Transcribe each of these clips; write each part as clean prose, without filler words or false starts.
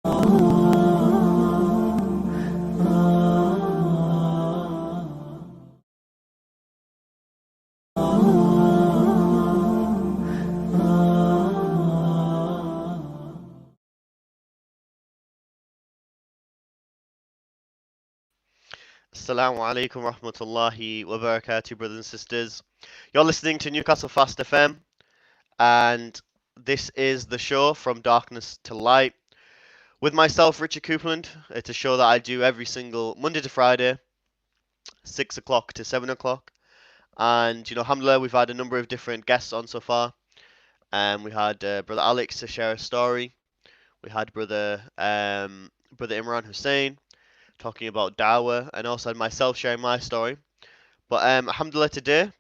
Assalamu alaikum rahmatullahi wa barakatuh, brothers and sisters. You're listening to Newcastle Fast FM, and this is the show From Darkness to Light with myself, Richard Coupland. It's a show that I do every single Monday to Friday, 6 o'clock to 7 o'clock. And, alhamdulillah, we've had a number of different guests on so far. We had Brother Alex to share a story. We had Brother Imran Hussein talking about dawah, and also had myself sharing my story. But alhamdulillah, today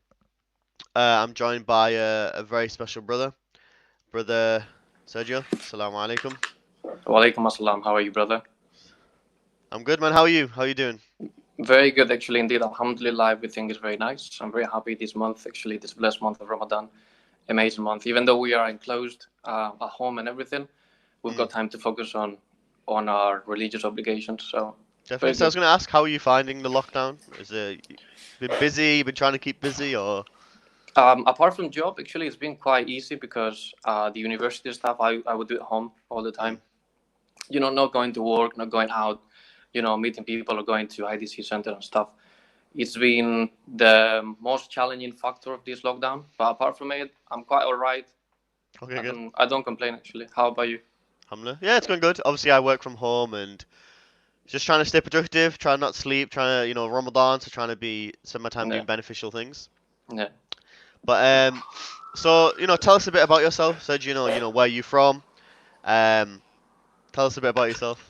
I'm joined by a very special Brother Sergio. Assalamu alaikum. Walaikum assalam. How are you, brother? I'm good, man. How are you? How are you doing? Very good, actually, indeed. Alhamdulillah, everything is very nice. I'm very happy this month, actually, this blessed month of Ramadan. Amazing month. Even though we are enclosed at home and everything, we've got time to focus on our religious obligations. So Definitely. So I was going to ask, how are you finding the lockdown? Is it been busy? You been trying to keep busy, or? Apart from job, actually, it's been quite easy because the university stuff I would do at home all the time. Not going to work, not going out, meeting people or going to IDC center and stuff. It's been the most challenging factor of this lockdown. But apart from it, I'm quite all right. Okay, good. I don't complain, actually. How about you? Alhamdulillah. Yeah, it's going good. Obviously, I work from home and just trying to stay productive, trying not to sleep, trying to, Ramadan, so trying to spend my time doing beneficial things. Yeah. But so tell us a bit about yourself. Said where you from. Tell us a bit about yourself.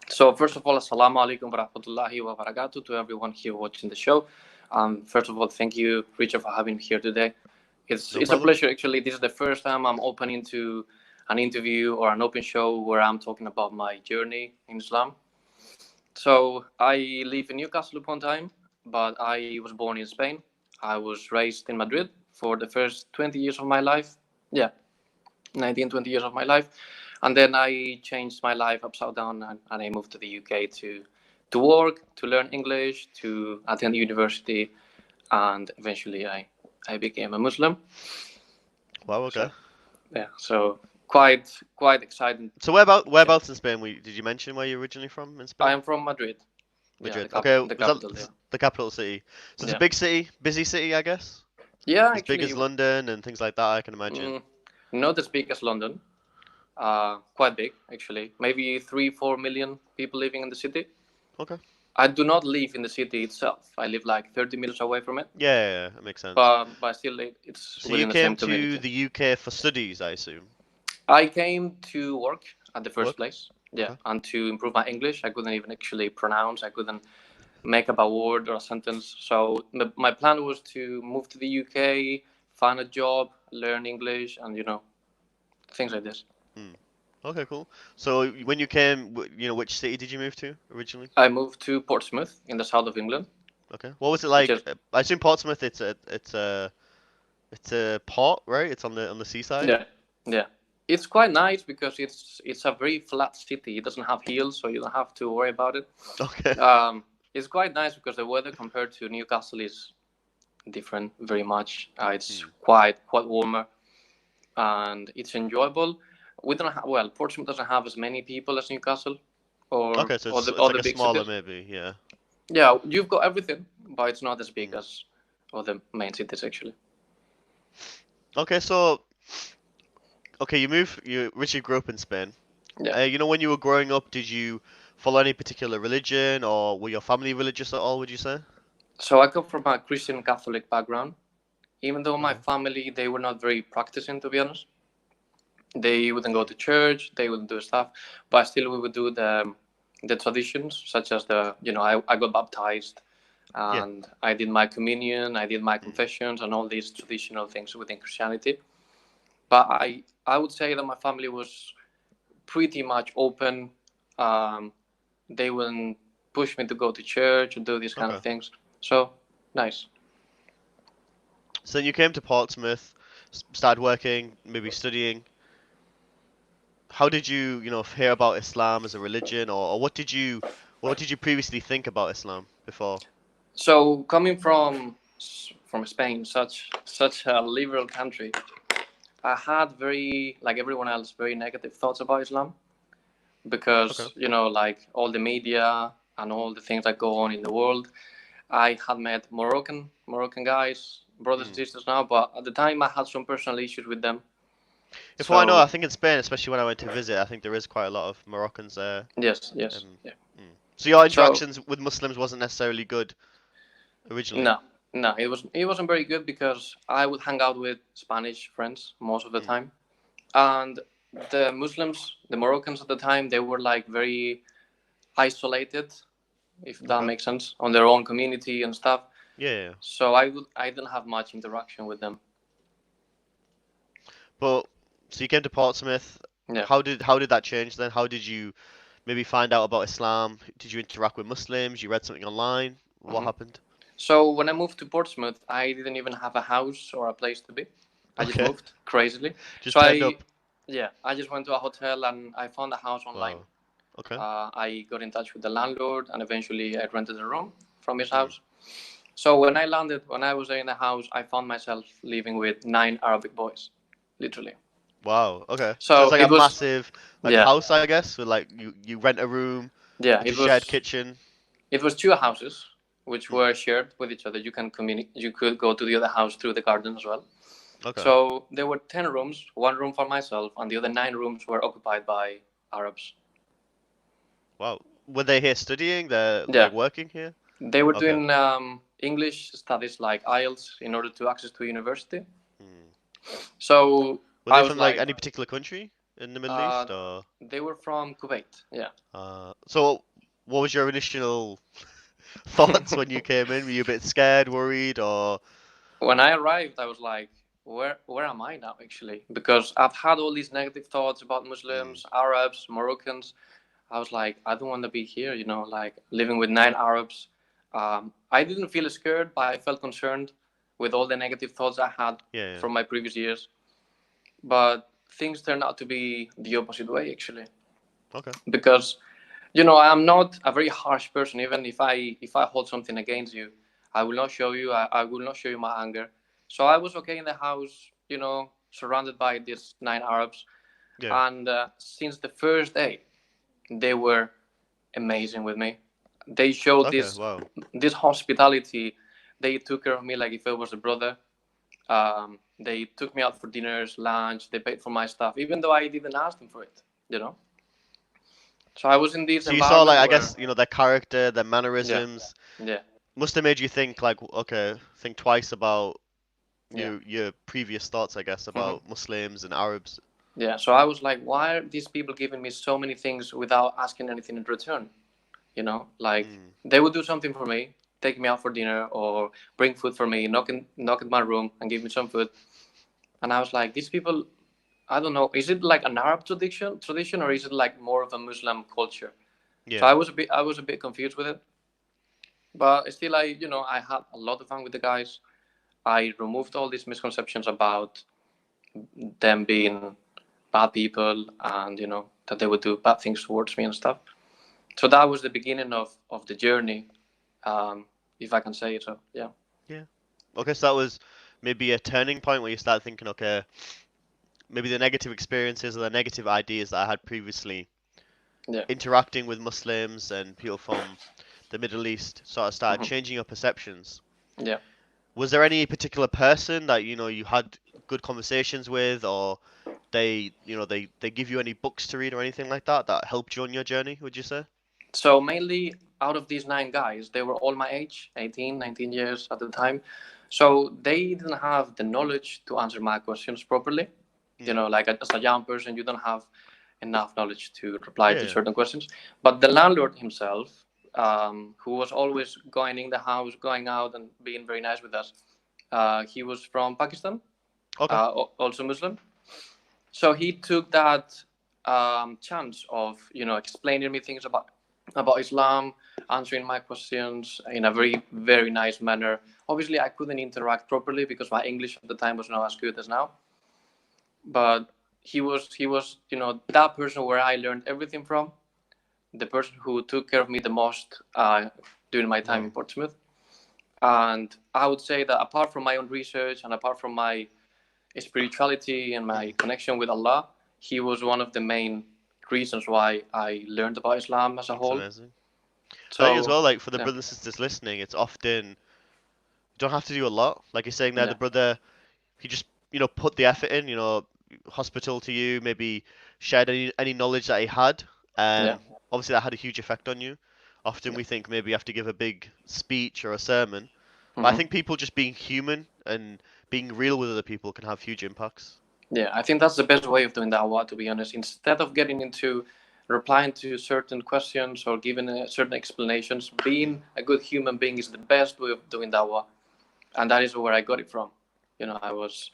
So first of all, assalamu alaikum wa rahmatullahi wa barakatuh to everyone here watching the show. First of all, thank you, Richard, for having me here today. It's a pleasure, actually. This is the first time I'm opening to an interview or an open show where I'm talking about my journey in Islam. So I live in Newcastle upon Tyne, but I was born in Spain. I was raised in Madrid for the first 20 years of my life. Yeah, 19, 20 years of my life. And then I changed my life upside down and I moved to the UK to work, to learn English, to attend university, and eventually I became a Muslim. Wow, okay. So quite exciting. So whereabouts in Spain did you mention where you're originally from in Spain? I am from Madrid. Madrid. Yeah, okay, the capital. The capital city. So it's a big city, busy city, I guess. Yeah, as big as London and things like that, I can imagine. Not as big as London. Quite big, actually. Maybe 3-4 million people living in the city. Okay. I do not live in the city itself. I live like 30 minutes away from it. Yeah, that makes sense. But still, it's so within the same community. So you came to the UK for studies, I assume? I came to work at the first place. Yeah, okay. And to improve my English. I couldn't even actually pronounce. I couldn't make up a word or a sentence. So my plan was to move to the UK, find a job, learn English, and things like this. Okay, cool. So when you came, which city did you move to originally? I moved to Portsmouth in the south of England. Okay. What was it like? I assume Portsmouth. It's a port, right? It's on the seaside. Yeah. It's quite nice because it's a very flat city. It doesn't have hills, so you don't have to worry about it. Okay. It's quite nice because the weather compared to Newcastle is different very much. It's quite warmer, and it's enjoyable. We don't have Portsmouth doesn't have as many people as Newcastle, or okay, so it's the like big smaller cities. Maybe, yeah. Yeah, you've got everything, but it's not as big as other main cities actually. Okay, so you Richard grew up in Spain. Yeah. When you were growing up, did you follow any particular religion, or were your family religious at all, would you say? So I come from a Christian Catholic background. Even though my family, they were not very practicing, to be honest. They wouldn't go to church, they wouldn't do stuff, but still we would do the traditions, such as I got baptized, and I did my communion, I did my confessions, and all these traditional things within Christianity. But I would say that my family was pretty much open. They wouldn't push me to go to church or do these kind of things. So nice. So you came to Portsmouth, started working, maybe studying. how did you, hear about Islam as a religion, or what did you previously think about Islam before? So coming from Spain, such a liberal country, I had very, like everyone else, very negative thoughts about Islam Okay. because like all the media and all the things that go on in the world. I had met Moroccan guys, brothers and Mm. sisters now, but at the time I had some personal issues with them. If I know, So I think in Spain, especially when I went to visit, I think there is quite a lot of Moroccans there. yes, yes, Um, yeah. mm. So your So interactions with Muslims wasn't necessarily good originally. no, no, it wasn't very good because I would hang out with Spanish friends most of the Mm. time, and the Muslims, the Moroccans at the time, they were like very isolated, if that Okay. makes sense, on their own community and stuff. Yeah, yeah, yeah. So I didn't have much interaction with them. But so you came to Portsmouth. Yeah. How did that change then? How did you maybe find out about Islam? Did you interact with Muslims? You read something online? What hmm happened? So when I moved to Portsmouth, I didn't even have a house or a place to be. I just Okay. moved crazily. Just So turned up. yeah, I just went to a hotel and I found a house online. Wow. Okay. I got in touch with the landlord and eventually I rented a room from his Mm. house. So when I landed, when I was there in the house, I found myself living with 9 Arabic boys, literally. Wow. Okay. So it's So like a it was, massive like yeah, house, I guess, with like you rent a room yeah, with a shared kitchen. it was two houses which Mm. were shared with each other. You can communicate. You could go to the other house through the garden as well. Okay. So there were 10 rooms, one room for myself, and the other 9 rooms were occupied by Arabs. Wow. Were they here studying? They're Yeah, like working here? they were Okay. doing English studies like IELTS in order to access to university. Mm. So Were I they was from like like, any particular country in the Middle uh, East or they were from Kuwait. Yeah. so what was your initial thoughts when you came in? Were you a bit scared, worried, or When I arrived, I was like, where am I now actually? Because I've had all these negative thoughts about mm. Muslims, Arabs, Moroccans. I was like, I don't want to be here, like living with 9 Arabs. I didn't feel scared, but I felt concerned with all the negative thoughts I had Yeah, yeah. from my previous years. But things turned out to be the opposite way, actually. Okay. Because, I'm not a very harsh person. Even if I hold something against you, I will not show you. I will not show you my anger. So I was okay in the house, surrounded by these 9 Arabs. Yeah. And since the first day, they were amazing with me. They showed Okay, this wow. this hospitality. They took care of me like if I was a brother. They took me out for dinners, lunch. They paid for my stuff, even though I didn't ask them for it. You know. So I was in this So you saw like environment I where, guess, their character, their yeah, mannerisms yeah, must have made you think like, okay, think twice about yeah, your previous thoughts, I guess, hmm about Muslims and Arabs. yeah. So I was like, why are these people giving me so many things without asking anything in return? Like Mm. they would do something for me, take me out for dinner or bring food for me, knock at my room and give me some food. And I was like, these people, I don't know, is it like an Arab tradition or is it like more of a Muslim culture? So Yeah. I was a bit confused with it. But still, I had a lot of fun with the guys. I removed all these misconceptions about them being bad people and that they would do bad things towards me and stuff. So that was the beginning of the journey, if I can say it. So yeah. Yeah. Okay, so that was maybe a turning point where you start thinking, okay, maybe the negative experiences or the negative ideas that I had previously Yeah. interacting with Muslims and people from the Middle East sort of started hmm changing your perceptions. Yeah. Was there any particular person that you had good conversations with, or they give you any books to read or anything like that that helped you on your journey, would you say? So mainly out of these 9 guys, they were all my age, 18, 19 years at the time. So they didn't have the knowledge to answer my questions properly. Mm. Like as a young person, you don't have enough knowledge to reply to Yeah. certain questions. But the landlord himself, who was always going in the house, going out, and being very nice with us, he was from Pakistan, Okay. also Muslim. So he took that chance of explaining me things about Islam, answering my questions in a very very nice manner. Obviously, I couldn't interact properly because my English at the time was not as good as now. But he was that person where I learned everything from, the person who took care of me the most during my time in Portsmouth. And I would say that apart from my own research and apart from my spirituality and my connection with Allah, he was one of the main reasons why I learned about Islam as a That's whole. amazing. I think as So well, like for the yeah, brothers and sisters listening, it's often you don't have to do a lot. Like you're saying there, yeah, the brother he just put the effort in, hospital to you, maybe shared any knowledge that he had. yeah. Obviously that had a huge effect on you. Often Yeah. we think maybe you have to give a big speech or a sermon, but I Hmm. think people just being human and being real with other people can have huge impacts. Yeah, I think that's the best way of doing dawah, to be honest. Instead of getting into replying to certain questions or giving certain explanations, being a good human being is the best way of doing dawah. And that is where I got it from. I was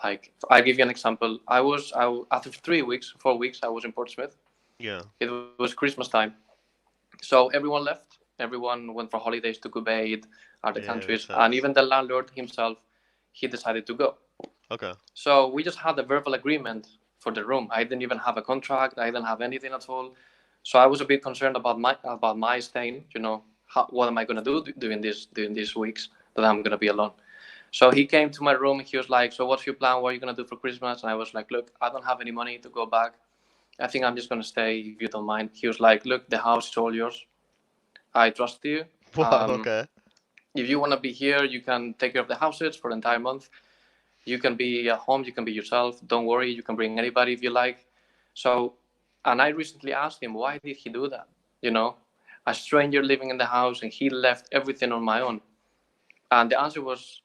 like, I give you an example. After 3 weeks, 4 weeks, I was in Portsmouth. Yeah, It was Christmas time. So everyone left. Everyone went for holidays to Kuwait, other yeah, makes countries. And sense. even the landlord himself, he decided to go. Okay. So we just had a verbal agreement for the room. I didn't even have a contract. I didn't have anything at all. So I was a bit concerned about my staying. What am I gonna do during these weeks that I'm gonna be alone? So he came to my room. He was like, "So what's your plan? What are you gonna do for Christmas?" And I was like, "Look, I don't have any money to go back. I think I'm just gonna stay if you don't mind." He was like, "Look, the house is all yours. I trust you. Wow. Okay. If you wanna be here, you can take care of the houses for the entire month. You can be at home, you can be yourself. Don't worry, you can bring anybody if you like." So, and I recently asked him, why did he do that? You know, a stranger living in the house and he left everything on my own. And the answer was,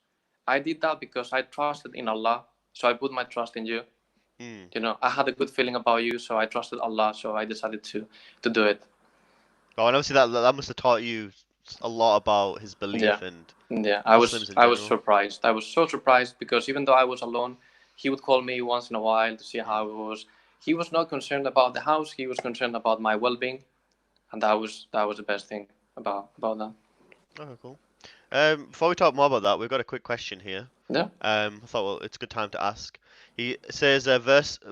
I did that because I trusted in Allah. So I put my trust in you. Hmm. I had a good feeling about you, so I trusted Allah. So I decided to do it. Oh, and obviously that must have taught you a lot about his Yeah, belief and yeah. I was Muslims in I was general. surprised. I was so surprised because even though I was alone, he would call me once in a while to see Hmm. how it was. He was not concerned about the house. He was concerned about my well-being, and that was the best thing about that. Okay, cool. Before we talk more about that, we've got a quick question here. Yeah. I thought, well, it's a good time to ask. He says,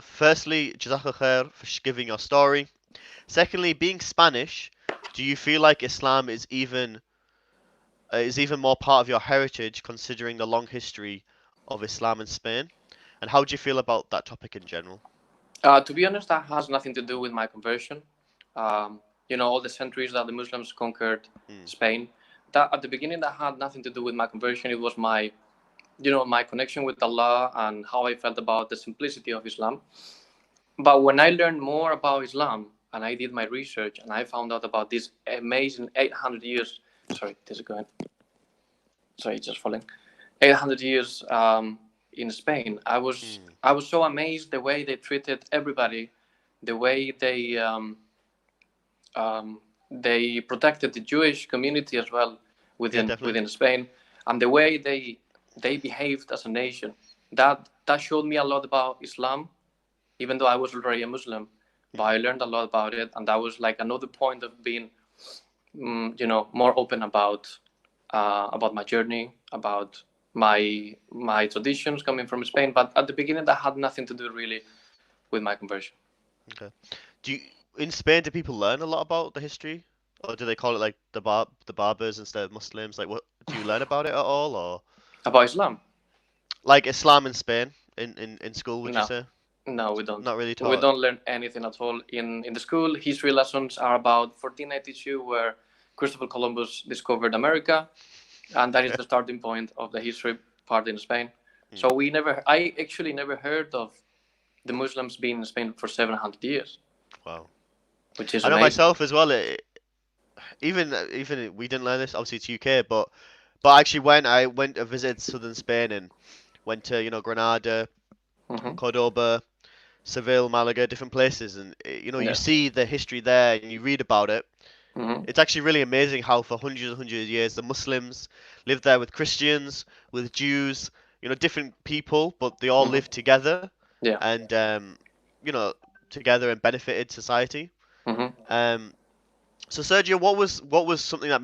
firstly, Jazakallah khair for giving your story. Secondly, being Spanish, do you feel like Islam is even more part of your heritage considering the long history of Islam in Spain? And how do you feel about that topic in general? To be honest, that has nothing to do with my conversion. All the centuries that the Muslims conquered Hmm. Spain. That at the beginning that had nothing to do with my conversion. It was my connection with Allah and how I felt about the simplicity of Islam. But when I learned more about Islam and I did my research and I found out about this amazing 800 years, sorry, this is going, sorry, it's just falling, 800 years in Spain, Hmm. I was so amazed the way they treated everybody, the way they protected the Jewish community as well Yeah, within definitely. within Spain, and the way they behaved as a nation. That showed me a lot about Islam, even though I was already a Muslim. But Hmm. I learned a lot about it, and that was like another point of being, more open about my journey, about my traditions coming from Spain. But at the beginning, that had nothing to do really with my conversion. Okay. Do you, in Spain, do people learn a lot about the history, or do they call it like the Barbers instead of Muslims? Like, what do you learn about it at all, or About Islam, like Islam in Spain in school? Would you no, say no, we don't. not really We taught? don't learn anything at all in the school. History lessons are about 1492, where Christopher Columbus discovered America, and that is the starting point of the history part in Spain. Hmm. So I actually never heard of the Muslims being in Spain for 700 years, Wow. which is I know amazing. myself as well. Even we didn't learn this. Obviously, it's UK, but actually, when I went to visit southern Spain and went to Granada, Hmm. Cordoba, Seville, Malaga, different places, and you Yeah. see the history there and you read about it. Hmm. It's actually really amazing how for hundreds of years the Muslims lived there with Christians, with Jews, different people, but they all lived Hmm. together Yeah. and you know, together and benefited society. Hmm. Um, so Sergio, what was something that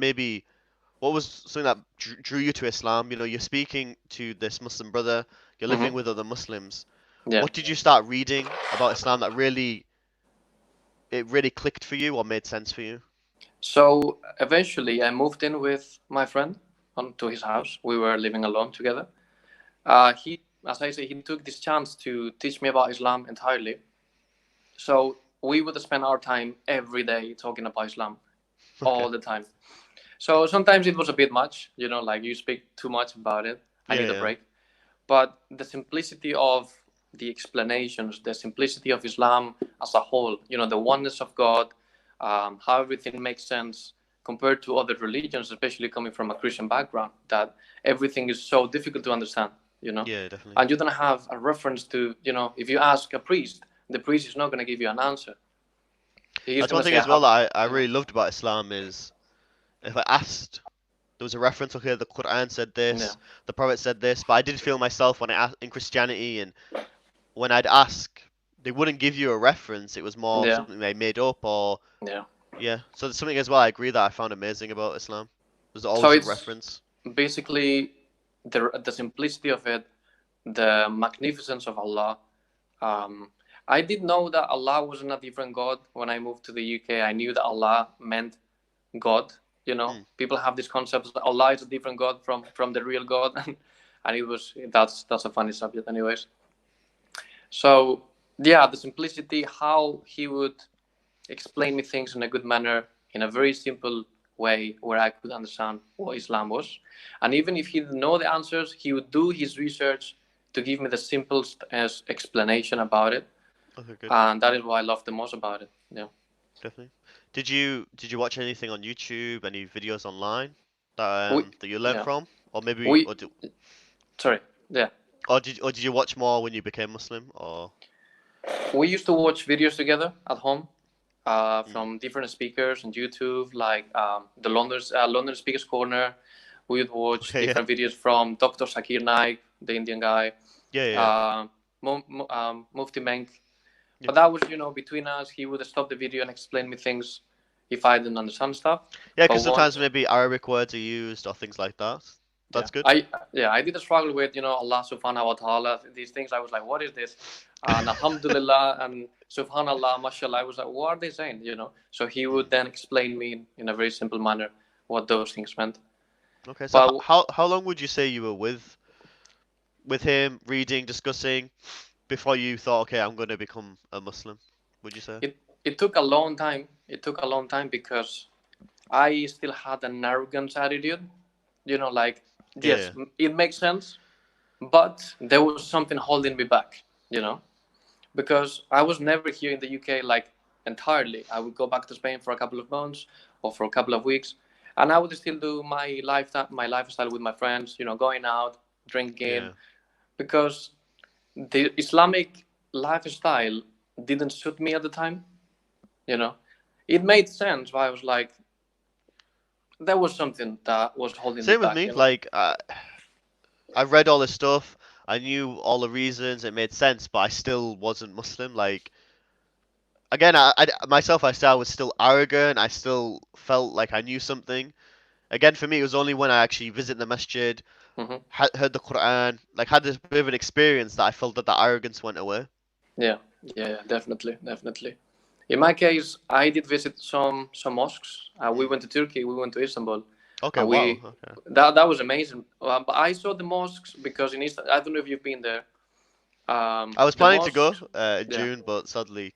drew you to Islam? You're speaking to this Muslim brother, you're living Hmm. with other Muslims. Yeah. What did you start reading about Islam that really clicked for you or made sense for you? So eventually, I moved in with my friend onto his house. We were living alone together. As I say, he took this chance to teach me about Islam entirely. So we would spend our time every day talking about Islam Okay. all the time. So sometimes it was a bit much, like you speak too much about it. I Yeah, need a yeah. break. But the simplicity of the explanations, the simplicity of Islam as a whole, the oneness of God, how everything makes sense compared to other religions, especially coming from a Christian background, that everything is so difficult to understand, Yeah, definitely. and you don't have a reference to, if you ask a priest, the priest is not going to give you an answer. He's That's going one to thing say, I as well have, that I you know, really loved about Islam is if I asked, there was a reference, okay, the Quran said yeah, this, the Prophet said this, but I did feel myself when I asked in Christianity and when I'd ask, they wouldn't give you a reference. It was more yeah, something they made up or yeah. yeah. So there's something as well I agree that I found amazing about Islam. There's So always a it's reference. basically the simplicity of it, the magnificence of Allah. Um, I did know that Allah wasn't a different God when I moved to the UK. I knew that Allah meant God. Mm. People have this concept that Allah is a different God from the real God, and that's a funny subject, anyways. So yeah, the simplicity, how he would explain me things in a good manner, in a very simple way where I could understand what Islam was. And even if he didn't know the answers, he would do his research to give me the simplest explanation about it. Okay, good. And that is what I love the most about it. Yeah. Definitely. Did you watch anything on YouTube? Any videos online that We, that you learned yeah. from, or maybe We, sorry. Yeah. or did you watch more when you became Muslim? Or We used to watch videos together at home mm. from different speakers on YouTube, like the London Speakers Corner. We would watch Okay, yeah, different videos from Dr. Zakir Naik, the Indian guy, yeah, yeah, yeah. uh, Mufti Menk. Yeah. But that was, between us. He would stop the video and explain me things if I didn't understand stuff. Yeah, But because sometimes once, maybe Arabic words are used or things like that. yeah, That's good. I did struggle with, Allah Subhanahu wa Taala. These things, I was like, what is this? And Alhamdulillah and Subhanallah, Mashallah. I was like, what are they saying? So he Mm. would then explain me in a very simple manner what those things meant. Okay, so But how long would you say you were with him, reading, discussing, before you thought, okay, I'm going to become a Muslim? Would you say? it took a long time. It took a long time because I still had an arrogance attitude. Like, Yeah, yes, yeah. it makes sense, but there was something holding me back, you know, because I was never here in the UK like entirely. I would go back to Spain for a couple of months or for a couple of weeks, and I would still do my lifestyle with my friends, going out, drinking, Yeah. because the Islamic lifestyle didn't suit me at the time, you know. It made sense, but I was like, there was something that was holding me Same with back, me. Like, I read all this stuff. I knew all the reasons. It made sense, but I still wasn't Muslim. Like, again, myself, I still was still arrogant. I still felt like I knew something. Again, for me, it was only when I actually visited the masjid, Hmm. heard the Quran, like had this bit of an experience that I felt that the arrogance went away. Yeah, yeah, definitely, definitely. In my case, I did visit some mosques. We Mm. went to Turkey, we went to Istanbul, Okay, and wow. we Okay. that was amazing. But I saw the mosques because in Istanbul, I don't know if you've been there. I was The planning to go mosques, in yeah, June, but sadly,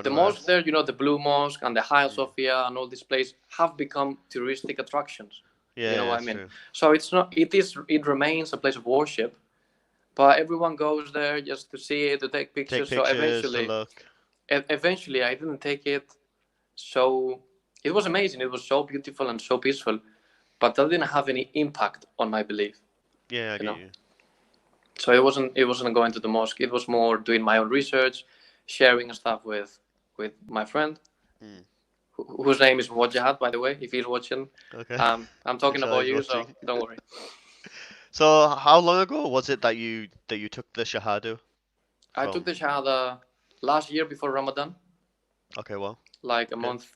the mosques coronavirus. there, the Blue Mosque and the Hagia Mm. Sophia and all these places have become touristic attractions. You Yeah, know yeah, what I it's mean? true. So it remains a place of worship, but everyone goes there just to see it, to take Take pictures. So pictures to look. eventually I didn't take it. So it was amazing. It was so beautiful and so peaceful, but that didn't have any impact on my belief, Yeah, I you get know. you. So it wasn't going to the mosque. It was more doing my own research, sharing stuff with my friend, Mm. whose name is Wajahad, by the way. If he's watching, Okay. I'm talking Inshallah, about he's you, so watching. don't worry. So, how long ago was it that you took the Shahada I took from? the Shahada last year before Ramadan, Okay, well, like a okay. month,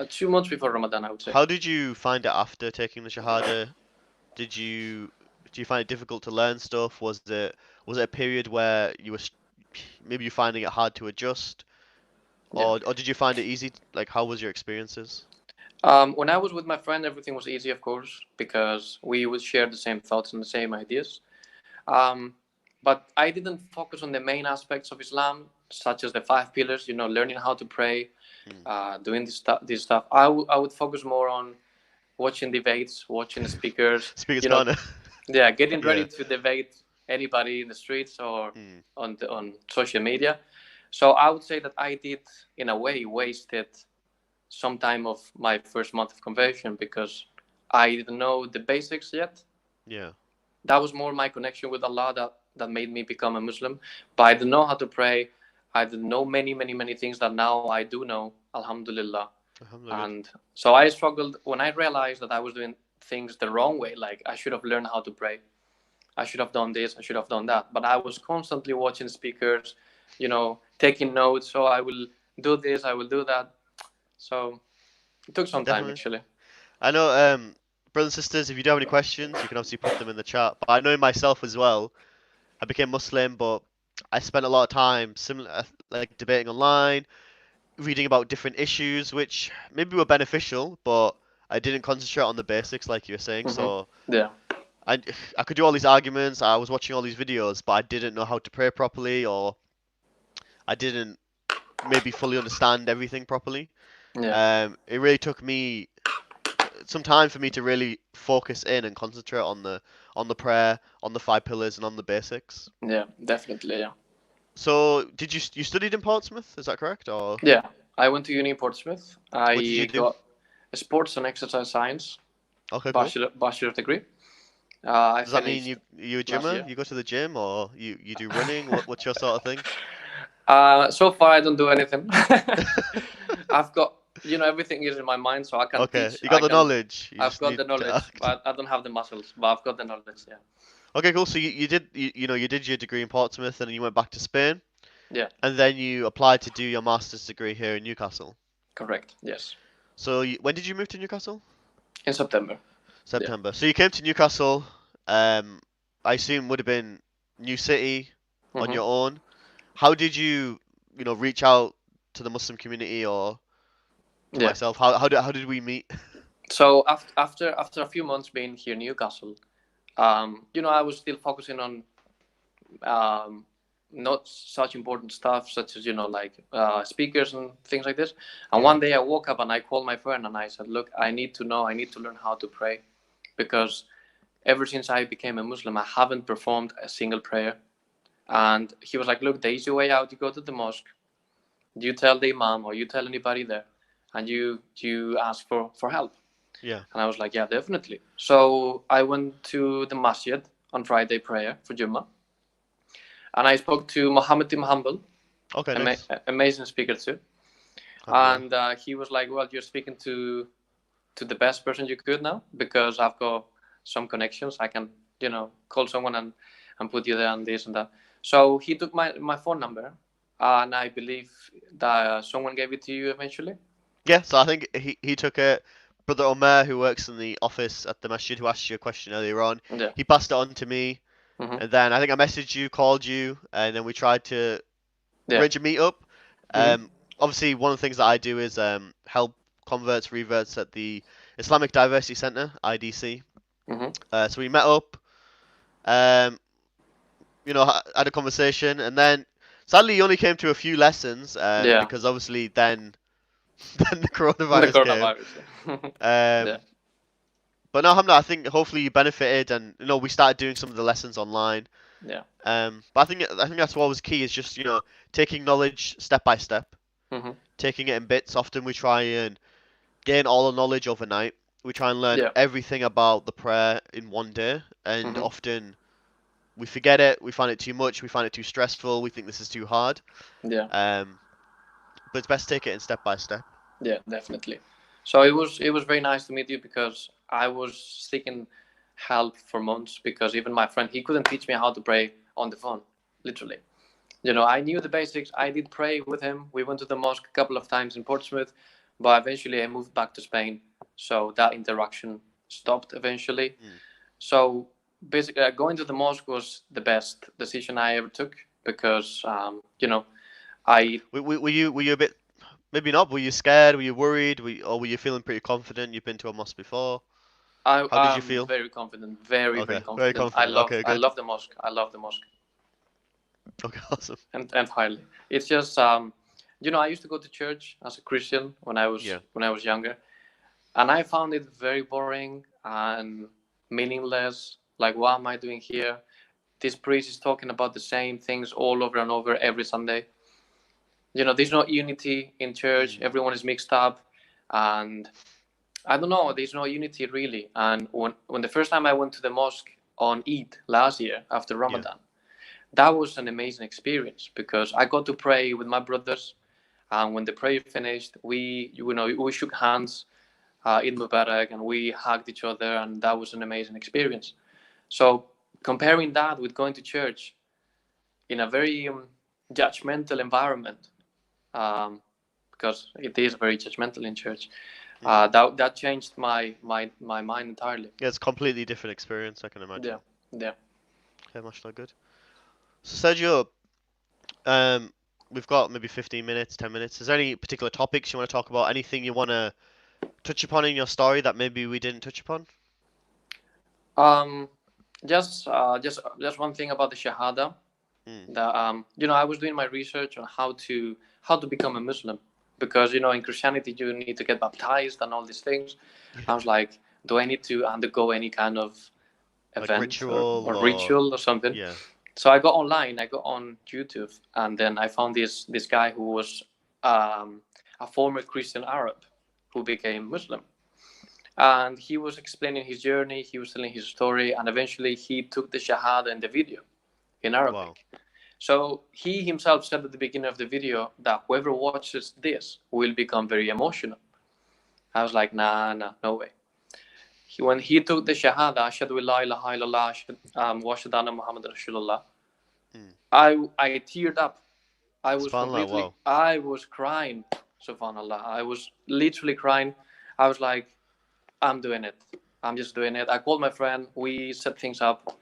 2 months before Ramadan, I would say. How did you find it after taking the Shahada? Did you do you find it difficult to learn stuff? Was it a period where maybe you're finding it hard to adjust, Yeah. or did you find it easy? Like, how was your experiences? When I was with my friend, everything was easy, of course, because we would share the same thoughts and the same ideas. Um, but I didn't focus on the main aspects of Islam, such as the five pillars. Learning how to pray, Hmm. doing this stuff. I would focus more on watching debates, watching the speakers. Speaker's You know, corner. yeah, getting ready Yeah. to debate anybody in the streets or Hmm. on social media. So I would say that I did, in a way, wasted some time of my first month of conversion because I didn't know the basics yet. Yeah. That was more my connection with Allah that made me become a Muslim. But I didn't know how to pray. I didn't know many, many, many things that now I do know, Alhamdulillah. Alhamdulillah. And so I struggled when I realized that I was doing things the wrong way. Like I should have learned how to pray. I should have done this. I should have done that. But I was constantly watching speakers, taking notes. So I will do this. I will do that. So it took some time Definitely. actually. I know, brothers and sisters, if you do have any questions, you can obviously put them in the chat. But I know myself as well. I became Muslim, but I spent a lot of time similar, like debating online, reading about different issues, which maybe were beneficial, but I didn't concentrate on the basics like you were saying. Hmm. So Yeah. I I could do all these arguments. I was watching all these videos, but I didn't know how to pray properly, or I didn't maybe fully understand everything properly. Yeah. It really took me some time for me to really focus in and concentrate on the prayer, on the five pillars, and on the basics. Yeah. Definitely. Yeah. So, did you studied in Portsmouth? Is that correct? Or Yeah. I went to uni in Portsmouth. what did you I do? got a sports and exercise science Okay, cool. bachelor degree. I Does that mean finished you a last gymmer? year. You go to the gym, or you do running? What's your sort of thing? So far, I don't do anything. I've got, everything is in my mind, so I can Okay, teach. you got the knowledge. You I've just got need the to knowledge, act. but I don't have the muscles. But I've got the knowledge. Yeah. Okay, cool. So you did your degree in Portsmouth, and then you went back to Spain, Yeah. and then you applied to do your master's degree here in Newcastle. Correct. Yes. So when did you move to Newcastle? In September. Yeah. September. So you came to Newcastle. Um, I assume would have been new city on Hmm. your own. How did you reach out to the Muslim community or to Yeah. myself? How did we meet? So after a few months being here in Newcastle, I was still focusing on um, not such important stuff, such as like speakers and things like this. And Yeah. one day I woke up and I called my friend and I said, "Look, I need to know. I need to learn how to pray, because ever since I became a Muslim, I haven't performed a single prayer." And he was like, "Look, the easy way out: you go to the mosque, you tell the imam or you tell anybody there, and you ask for help." Yeah. And I was like, "Yeah, definitely." So I went to the masjid on Friday prayer for Jummah, and I spoke to Mohammed Tim Humble, Okay, nice. amazing speaker too. Alhamdulillah. And he was like, "Well, you're speaking to the best person you could now, because I've got some connections. I can, call someone and put you there and this and that." So he took my phone number, and I believe that someone gave it to you eventually. Yeah, so I think he took it. Brother Omer, who works in the office at the masjid, who asked you a question earlier on, Yeah. he passed it on to me, Hmm. and then I think I messaged you, called you, and then we tried to Yeah. arrange a meetup. Hmm. Obviously, one of the things that I do is help converts, reverts at the Islamic Diversity Center, IDC. Hmm. So we met up, um, had a conversation, and then sadly, you only came to a few lessons, Yeah. because obviously then then the The coronavirus came. coronavirus. Yeah. Um, but no, Hamna, I think hopefully you benefited, and we started doing some of the lessons online. Yeah. But I think that's what was key is just taking knowledge step by step, Hmm. taking it in bits. Often we try and gain all the knowledge overnight. We try and learn Yeah. everything about the prayer in one day, and Hmm. often we forget it. We find it too much. We find it too stressful. We think this is too hard. Yeah. Um, but it's best to take it in step by step. Yeah, definitely. So it was very nice to meet you, because I was seeking help for months, because even my friend, he couldn't teach me how to pray on the phone, literally. I knew the basics. I did pray with him. We went to the mosque a couple of times in Portsmouth, but eventually I moved back to Spain, so that interaction stopped eventually. Mm. So basically, going to the mosque was the best decision I ever took, because I Were you a bit, maybe not? Were you scared? Were you worried? Or were you feeling pretty confident? You've been to a mosque before. How did you I'm feel? very confident, very Okay, very very confident. confident. Okay, I good. love the mosque. I love the mosque Okay, awesome. and highly. It's just I used to go to church as a Christian Yeah. when I was younger, and I found it very boring and meaningless. Like, what am I doing here? This priest is talking about the same things all over and over every Sunday. There's no unity in church. Mm, Everyone is mixed up, and I don't know. There's no unity really. And when the first time I went to the mosque on Eid last year after yeah. Ramadan, that was an amazing experience because I got to pray with my brothers. And when the prayer finished, we shook hands, Eid Mubarak, and we hugged each other, and that was an amazing experience. So comparing that with going to church in a very judgmental environment, um, because it is very judgmental in church, Mm. that changed my mind entirely. Yeah, it's a completely different experience, I can Yeah, imagine. yeah. Okay, much not good. So Sergio, um, we've got maybe 15 minutes, 10 minutes. Is there any particular topics you want to talk about? Anything you want to touch upon in your story that maybe we didn't touch upon? Um, just one thing about the Shahada. Mm. That I was doing my research on how to become a Muslim, because in Christianity you need to get baptized and all these things. I Yeah. was like, do I need to undergo any kind of Like event ritual or or ritual or something? yeah. So I got online, I got on YouTube, and then I found this guy who was a former Christian Arab who became Muslim, and he was explaining his journey. He was telling his story, and eventually he took the Shahada in the video in Wow. Arabic. So he himself said at the beginning of the video that whoever watches this will become very emotional. I was like, nah, nah, no way. When he took the Shahada, Ashhadu la ilaha illallah, wa ashhadu anna Muhammad Rasulullah, Mm. I teared up. Subhanallah, wow. I was crying, subhanallah. I was literally crying. I was like, I'm doing it. I'm just doing it. I called my friend. We set things up,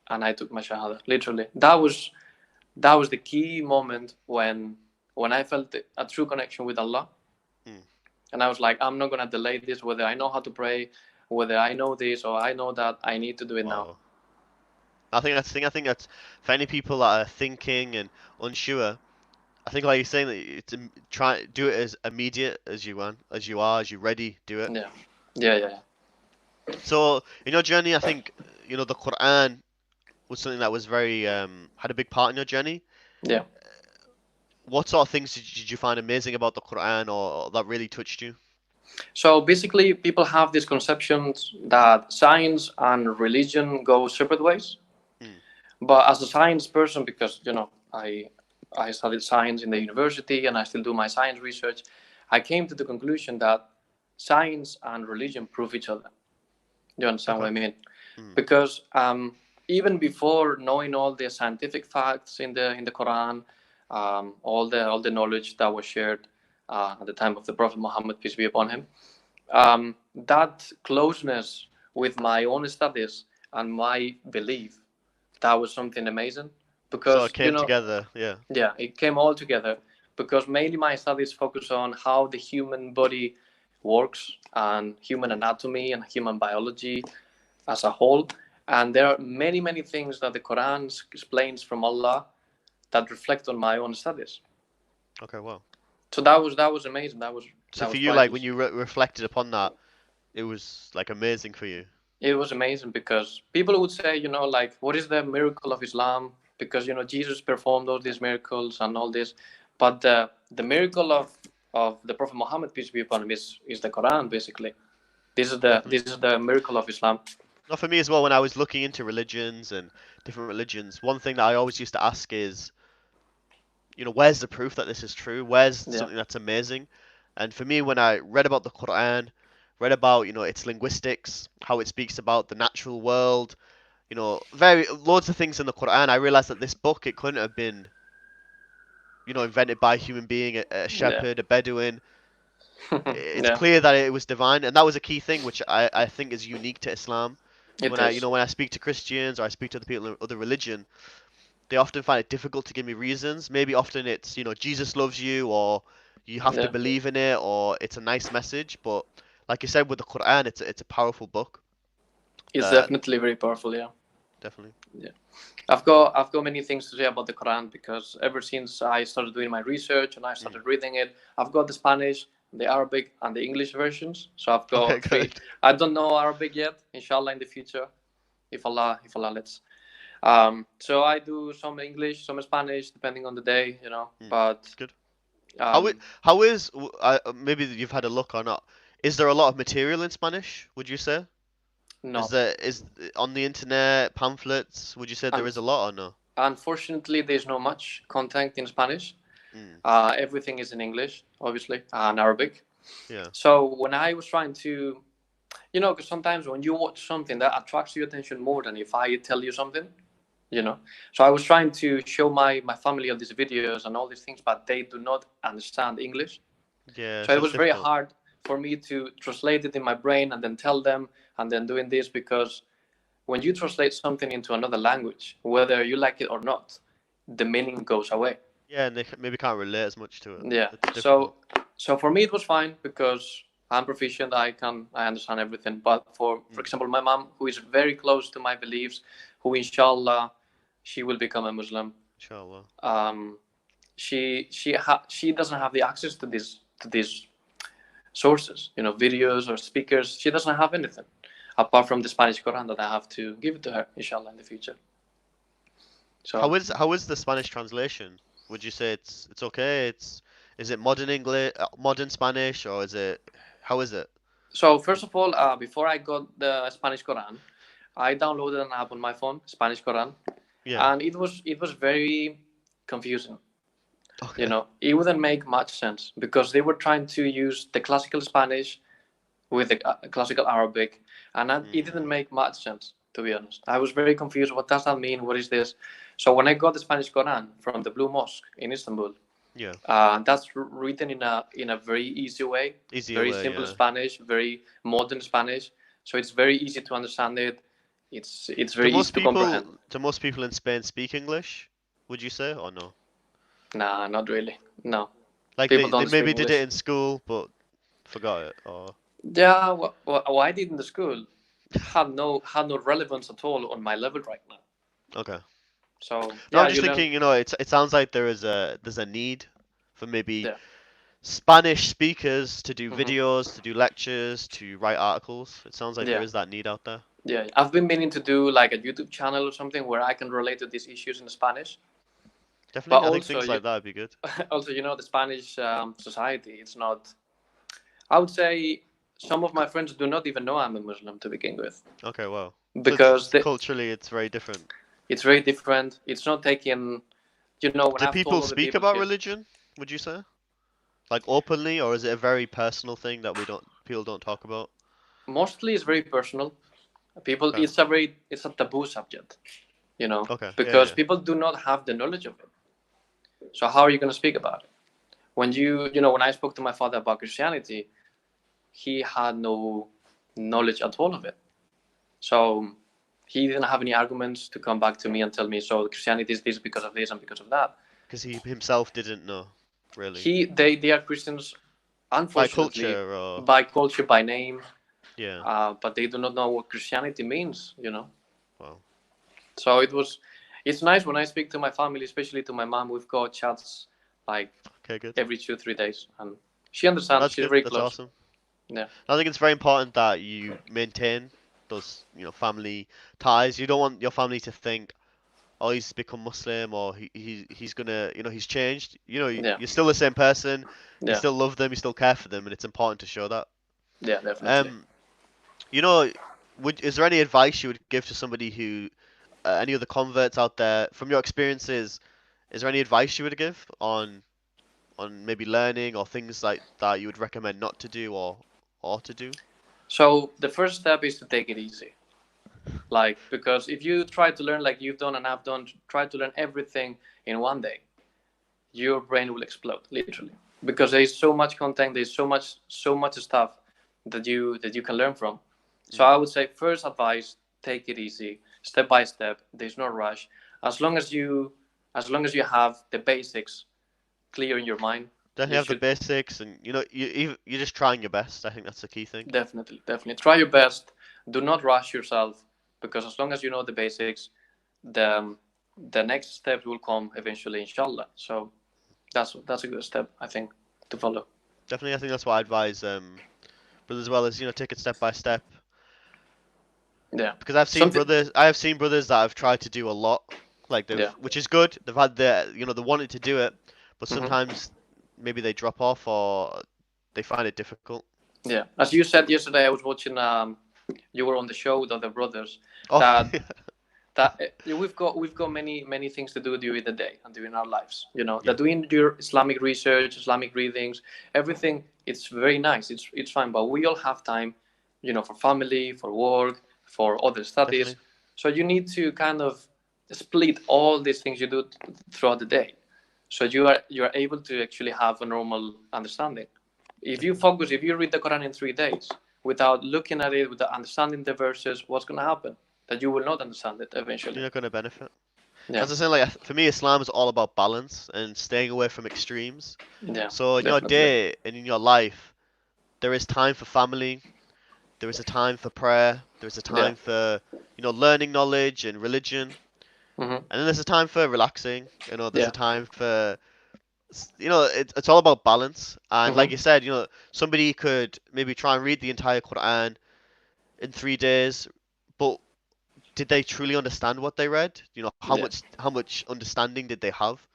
and I took my Shahada. Literally, that was the key moment when I felt a true connection with Allah, Mm. and I was like, I'm not gonna delay this. Whether I know how to pray, whether I know this or I know that, I need to do it now. Wow. I think that's for any people that are thinking and unsure. I think like you're saying that it's try do it as immediate as you want, as you ready, do it. Yeah, yeah, yeah, So in your journey, I think the Quran was something that was very had a big part in your journey. yeah. What sort of things did you find amazing about the Quran or that really touched you? So basically, people have this conception that science and religion go separate ways. Mm. But as a science person, because I studied science in the university and I still do my science research, I came to the conclusion that science and religion prove each other. You understand what Okay. I mean? Mm. Because even before knowing all the scientific facts in the Quran, all the knowledge that was shared at the time of the Prophet Muhammad, peace be upon him, that closeness with my own studies and my belief, that was something amazing. So it Because came together, yeah. yeah, it came all together. Because mainly my studies focus on how the human body works and human Mm. anatomy and human biology as a whole. And there are many, many things that the Quran explains from Allah that reflect on my own studies. Okay, well. So that was amazing. That was So that for was you, like when priceless. you reflected upon that, it was like amazing for you. It was amazing because people would say, like, what is the miracle of Islam? Because Jesus performed all these miracles and all this, but the miracle of the Prophet Muhammad, peace be upon him, is the Quran basically. This is the Definitely. this is the miracle of Islam. Not for me as well. When I was looking into religions and different religions, one thing that I always used to ask is, where's the proof that this is true? Where's Yeah, something that's amazing? And for me, when I read about the Quran, read about, its linguistics, how it speaks about the natural world, very loads of things in the Quran, I realized that this book, it couldn't have been, invented by a human being, a yeah, shepherd, a Bedouin. It's yeah. clear that it was divine, and that was a key thing, which I think is unique to Islam. It When I, is. when I speak to Christians or I speak to other people in other religion, they often find it difficult to give me reasons. Maybe often it's, Jesus loves you, or you have to Yeah, believe in it, or it's a nice message. But like you said with the Quran, it's a powerful book. it's Uh, definitely very powerful. Yeah, Definitely. yeah. I've got many things to say about the Quran because ever since I started doing my research and I Mm. started reading it, I've got the Spanish, the Arabic, and the English versions. So I've Okay, got three. good. I don't know Arabic yet. Inshallah, in the future, if Allah lets. So I do some English, some Spanish, depending on the day, Mm. But It's good. How it um, how is maybe you've had a look or not? Is there a lot of material in Spanish? Would you say? no, Is on the internet pamphlets? Would you say there and is a lot or no? unfortunately, there's no much content in Spanish. Mm. Everything is in English, obviously, and Arabic. Yeah. So when I was trying to, because sometimes when you watch something that attracts your attention more than if I tell you something, you know. So I was trying to show my family all these videos and all these things, but they do not understand English. Yeah. So So it it's was very difficult. hard for me to translate it in my brain and then tell them and then doing this because when you translate something into another language, whether you like it or not, the meaning goes away. Yeah, and they maybe can't relate as much to it. Yeah. It's difficult. So for me it was fine because I'm proficient. I understand everything. But for Mm. example, my mom, who is very close to my beliefs, who inshallah she will become a Muslim. Inshallah. Um, she doesn't have the access to these sources, Mm. videos or speakers. She doesn't have anything apart from the Spanish Quran that I have to give it to her, inshallah, in the future. So How is the Spanish translation? Would you say it's okay? Is it modern English, modern Spanish, or is it how is it? so first of all, before I got the Spanish Quran, I downloaded an app on my phone, Spanish Quran, Yeah. and it was very confusing. Okay. It wouldn't make much sense because they were trying to use the classical Spanish with the classical Arabic, and it didn't Mm. make much sense, to be honest. I was very confused. What does that mean? What is this? So when I got the Spanish Quran from the Blue Mosque in Istanbul, Yeah. that's written in a very easy way, Easier very way, simple yeah. Spanish, very modern Spanish. So it's very easy to understand it. It's Do very easy most to comprehend. people do most people in Spain speak English? Would you say or no? Nah, not really. No, Like people they don't speak maybe did it English. in school but forgot it or Yeah, what I did in the school had no relevance at all on my level right now. okay. So No, I'm yeah, just you learn. thinking, it sounds like there's a need for maybe Yeah. Spanish speakers to do Hmm. videos, to do lectures, to write articles. It sounds like there Yeah. is that need out there. Yeah. I've been meaning to do like a YouTube channel or something where I can relate to these issues in Spanish. But Definitely, I think also, things like that would be good. the Spanish society. It's not. I would say some of my friends do not even know I'm a Muslim to begin with Okay, well. So because culturally it's very different. it's very different. It's not taken. When Do I've told people other speak people about here, religion, would you say? Like openly, or is it a very personal thing that we don't people don't talk about? mostly it's very personal. People, Okay. it's a taboo subject. Okay. Yeah, Because yeah. people do not have the knowledge of it. So how are you going to speak about it? When I spoke to my father about Christianity, he had no knowledge at all of it. So he didn't have any arguments to come back to me and tell me, so Christianity is this because of this and because of that. Because he himself didn't know, really. They are Christians, By unfortunately, culture or by culture, by name, yeah. but they do not know what Christianity means. Well, So it's nice when I speak to my family, especially to my mom. We've got chats like okay, good. every 2 3 days, and she understands. That's She's good. very That's close. awesome. Yeah, I think it's very important that you maintain those, family ties. You don't want your family to think, oh, he's become Muslim or he's gonna, he's changed. yeah, You're still the same person. You yeah, still love them. You still care for them, and it's important to show that. yeah, definitely. Um, you know, is there any advice you would give to somebody who, any other converts out there, from your experiences, is there any advice you would give on maybe learning or things like that you would recommend not to do or to do? So the first step is to take it easy. Like, because if you try to learn like you've done and I've done, try to learn everything in one day, your brain will explode literally because there is so much content, there's so much stuff that you can learn from. So Mm, I would say first advice, take it easy, step by step. There's no rush. as long as you have the basics clear in your mind, Definitely you have the should basics, and you're just trying your best. I think that's the key thing. definitely try your best. Do not rush yourself, because as long as you know the basics, the the next steps will come eventually, inshallah. So that's a good step, I think, to follow. Definitely, I think that's what I advise brothers as well, as take it step by step. Yeah. Because Something. I have seen brothers that have tried to do a lot, like Yeah. which is good. They've had they wanted to do it, but Hmm. sometimes maybe they drop off or they find it difficult. Yeah. As you said yesterday, I was watching. You were on the show with other brothers. Oh, That we've got many things to do during the day and during our lives. yeah, That doing your Islamic research, Islamic readings, everything. It's very nice. It's fine, but we all have time, for family, for work, for other studies. definitely. So you need to kind of split all these things you do throughout the day, so you are able to actually have a normal understanding. If you read the Quran in 3 days without looking at it, without understanding the verses, what's going to happen? That you will not understand it eventually. You're not going to benefit. Yeah, As I said, like for me, Islam is all about balance and staying away from extremes. yeah, So in your definitely. day and in your life, there is time for family, there is a time for prayer, there is a Yeah. time for learning knowledge and religion, Hmm. and then there's a time for relaxing. There's a Yeah. time for it's all about balance. And like Hmm. you said, somebody could maybe try and read the entire Quran in 3 days, but did they truly understand what they read? Yeah, How much understanding did they have?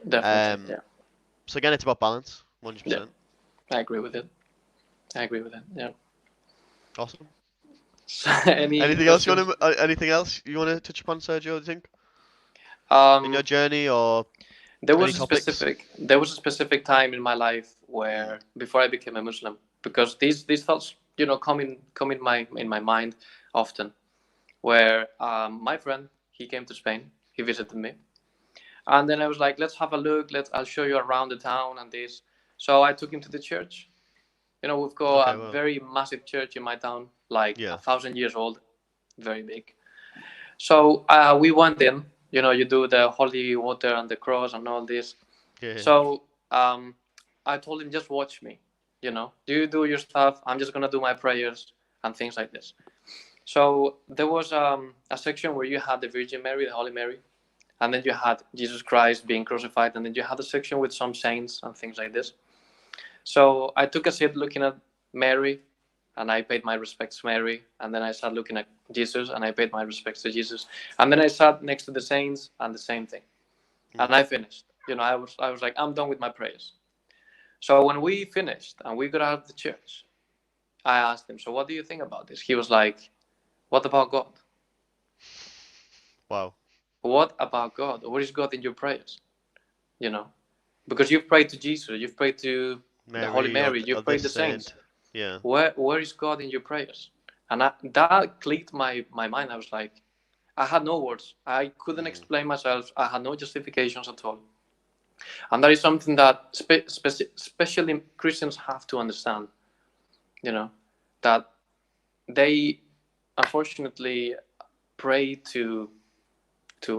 definitely. Um, Yeah, so again, it's about balance, yeah, 100%. I agree with it. I agree with it. Yeah. Awesome. So, any Anything else you questions? want to anything else you want to touch upon, Sergio? Do you think in your Um, journey or any topics? there was a specific time in my life Mm, where before I became a Muslim, because these thoughts, come in my mind often. Where my friend, he came to Spain, he visited me, and then I was like, let's have a look. I'll show you around the town and this. So I took him to the church. We've got okay, a well, very massive church in my town, like yeah, 1,000 years old, very big. So we went in. You do the holy water and the cross and all this. yeah, yeah. So I told him, just watch me. You do your stuff. I'm just gonna do my prayers and things like this. So there was a section where you had the Virgin Mary, the Holy Mary, and then you had Jesus Christ being crucified, and then you had a section with some saints and things like this. So I took a seat looking at Mary, and I paid my respects to Mary, and then I sat looking at Jesus, and I paid my respects to Jesus, and then I sat next to the saints, and the same thing, Mm, and I finished. I was like, I'm done with my prayers. So when we finished and we got out of the church, I asked him, so what do you think about this? He was like, what about God? wow, What about God? Where is God in your prayers? You know, because you've prayed to Jesus, you've prayed to the Holy Mary Mary, or you've prayed this the saints. saint, yeah, Where is God in your prayers? And that clicked my mind. I was like, I had no words. I couldn't mm, explain myself. I had no justifications at all. And that is something that especially Christians have to understand. You know, that they unfortunately pray to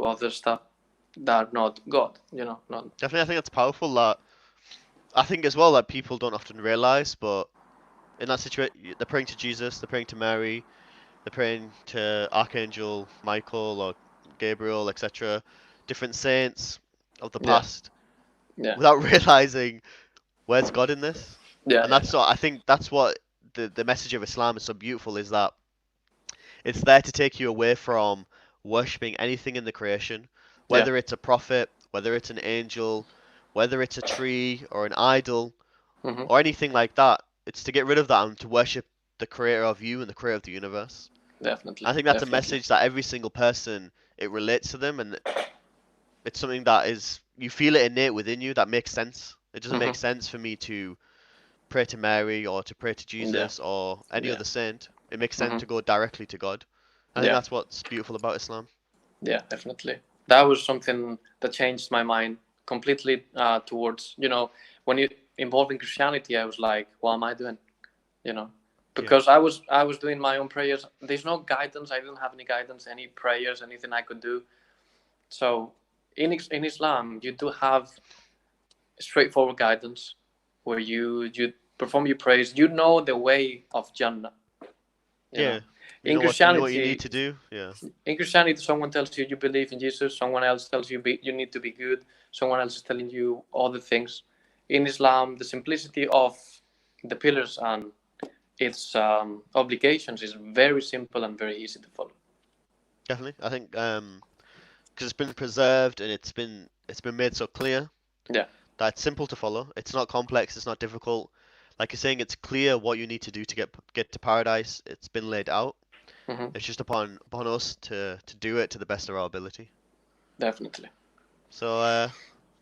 other stuff that are not God. Not. definitely. I think that's powerful. That I think as well that people don't often realize, but in that situation, they're praying to Jesus, they're praying to Mary, they're praying to Archangel Michael or Gabriel, etc., different saints of the Yeah, past, yeah, without realizing where's God in this. yeah, And yeah, that's what I think. That's what the message of Islam is so beautiful. Is that it's there to take you away from worshipping anything in the creation, yeah. whether it's a prophet, whether it's an angel, whether it's a tree or an idol Hmm. or anything like that. It's to get rid of that and to worship the creator of you and the creator of the universe. Definitely, I think that's a definitely. message that every single person it relates to them, and it's something that is you feel it innate within you that makes sense. It doesn't make Hmm. sense for me to pray to Mary or to pray to Yeah, Jesus or any yeah. other saint. It makes sense Hmm. to go directly to God. I think Yeah, that's what's beautiful about Islam. yeah, definitely. That was something that changed my mind completely towards, when you involved in Christianity, I was like, what am I doing? You know, Yeah. because I was doing my own prayers. There's no guidance. I didn't have any guidance, any prayers, anything I could do. So in Islam, you do have straightforward guidance where you perform your prayers. You know the way of Jannah. Yeah. You In know what you need Christianity, to do. Yeah. someone tells you believe in Jesus. Someone else tells you you need to be good. Someone else is telling you other things. In Islam, the simplicity of the pillars and its obligations is very simple and very easy to follow. Definitely. I think because it's been preserved and it's been made so clear Yeah. that it's simple to follow. It's not complex. It's not difficult. Like you're saying, it's clear what you need to do to get to paradise. It's been laid out. Hmm. It's just upon us to do it to the best of our ability. Definitely. So,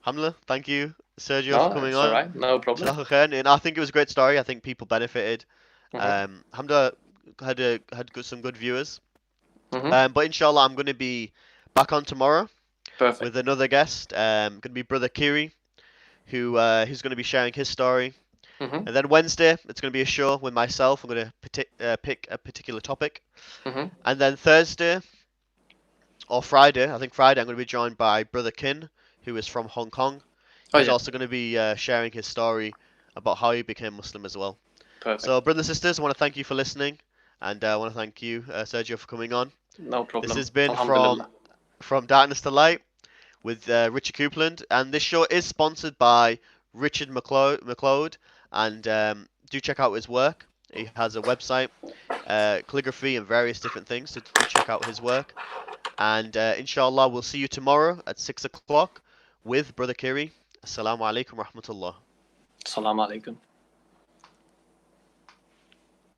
Hamla, thank you, Sergio, for No, coming it's all on. right. No problem. Jazakallah khair. And I think it was a great story. I think people benefited. Hmm. Hamda some good viewers. Hmm. But inshallah, I'm going to be back on tomorrow Perfect. with another guest. Going to be Brother Kiri, who's going to be sharing his story. Hmm. And then Wednesday, it's going to be a show with myself. I'm going to pick a particular topic. Hmm. And then Thursday or Friday, I think Friday, I'm going to be joined by Brother Kin, who is from Hong Kong. Oh He's yeah. also going to be sharing his story about how he became Muslim as well. Perfect. So, brothers and sisters, I want to thank you for listening, and I want to thank you, Sergio, for coming on. No This problem. has been Alhamdulillah. from Darkness to Light with Richard Coupland, and this show is sponsored by Richard McLeod, and do check out his work. He has a website, calligraphy, and various different things. So do check out his work. And inshallah, we'll see you tomorrow at 6 o'clock with Brother Kiri. Assalamu alaikum rahmatullah. Assalamu alaikum.